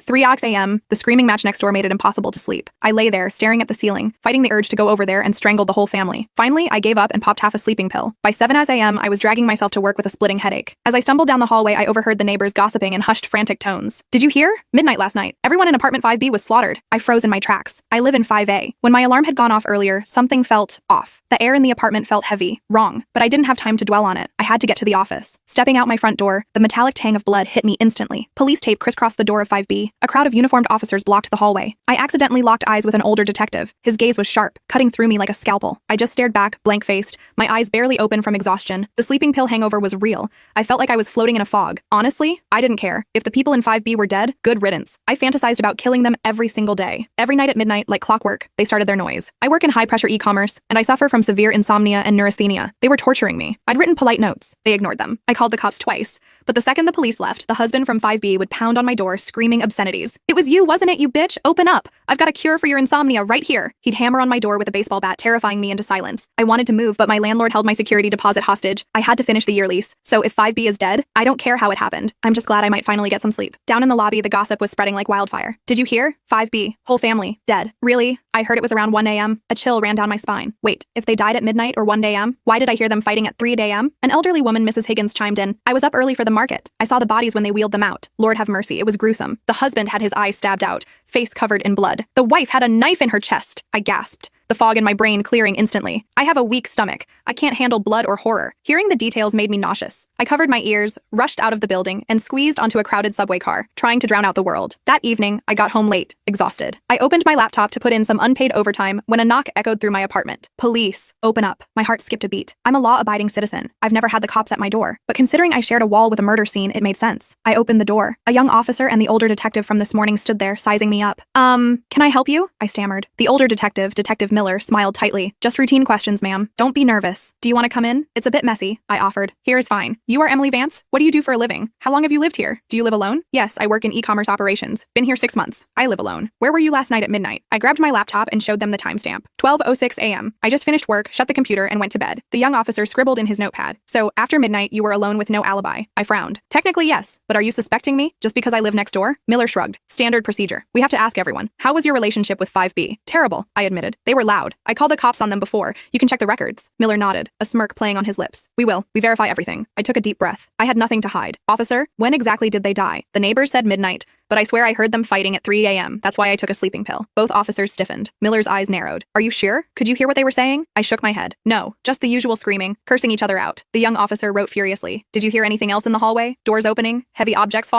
3 a.m., the screaming match next door made it impossible to sleep. I lay there, staring at the ceiling, fighting the urge to go over there and strangle the whole family. Finally, I gave up and popped half a sleeping pill. By 7 a.m., I was dragging myself to work with a splitting headache. As I stumbled down the hallway, I overheard the neighbors gossiping in hushed, frantic tones. Did you hear? Midnight last night. Everyone in apartment 5B was slaughtered. I froze in my tracks. I live in 5A. When my alarm had gone off earlier, something felt off. The air in the apartment felt heavy, wrong, but I didn't have time to dwell on it. I had to get to the office. Stepping out my front door, the metallic tang of blood hit me instantly. Police tape crisscrossed the door of 5B. A crowd of uniformed officers blocked the hallway. I accidentally locked eyes with an older detective. His gaze was sharp, cutting through me like a scalpel. I just stared back, blank-faced, my eyes barely open from exhaustion. The sleeping pill hangover was real. I felt like I was floating in a fog. Honestly, I didn't care. If the people in 5B were dead, good riddance. I fantasized about killing them every single day. Every night at midnight, like clockwork, they started their noise. I work in high-pressure e-commerce, and I suffer from severe insomnia and neurasthenia. They were torturing me. I'd written polite notes. They ignored them. I called the cops twice. But the second the police left, the husband from 5B would pound on my door, screaming obscenities. "It was you, wasn't it, you bitch? Open up. I've got a cure for your insomnia right here." He'd hammer on my door with a baseball bat, terrifying me into silence. I wanted to move, but my landlord held my security deposit hostage. I had to finish the year lease. So if 5B is dead, I don't care how it happened. I'm just glad I might finally get some sleep. Down in the lobby, the gossip was spreading like wildfire. Did you hear? 5B. Whole family. Dead. Really? I heard it was around 1 a.m. A chill ran down my spine. Wait, if they died at midnight or 1 a.m., why did I hear them fighting at 3 a.m.? An elderly woman, Mrs. Higgins, chimed in. I was up early for the market. I saw the bodies when they wheeled them out. Lord have mercy, it was gruesome. The husband had his eye stabbed out, face covered in blood. The wife had a knife in her chest. I gasped, the fog in my brain clearing instantly. I have a weak stomach. I can't handle blood or horror. Hearing the details made me nauseous. I covered my ears, rushed out of the building, and squeezed onto a crowded subway car, trying to drown out the world. That evening, I got home late, exhausted. I opened my laptop to put in some unpaid overtime when a knock echoed through my apartment. Police, open up. My heart skipped a beat. I'm a law-abiding citizen. I've never had the cops at my door. But considering I shared a wall with a murder scene, it made sense. I opened the door. A young officer and the older detective from this morning stood there, sizing me up. Can I help you? I stammered. The older detective, Detective Miller, smiled tightly. Just routine questions, ma'am. Don't be nervous. Do you want to come in? It's a bit messy, I offered. Here is fine. You are Emily Vance? What do you do for a living? How long have you lived here? Do you live alone? Yes, I work in e-commerce operations. Been here 6 months. I live alone. Where were you last night at midnight? I grabbed my laptop and showed them the timestamp. 12:06 a.m. I just finished work, shut the computer, and went to bed. The young officer scribbled in his notepad. So, after midnight, you were alone with no alibi. I frowned. Technically, yes. But are you suspecting me? Just because I live next door? Miller shrugged. Standard procedure. We have to ask everyone. How was your relationship with 5B? Terrible, I admitted. They were loud. I called the cops on them before. You can check the records. Miller nodded, a smirk playing on his lips. We will. We verify everything. I took a deep breath. I had nothing to hide. Officer, when exactly did they die? The neighbors said midnight, but I swear I heard them fighting at 3 a.m. That's why I took a sleeping pill. Both officers stiffened. Miller's eyes narrowed. Are you sure? Could you hear what they were saying? I shook my head. No, just the usual screaming, cursing each other out. The young officer wrote furiously. Did you hear anything else in the hallway? Doors opening? Heavy objects falling?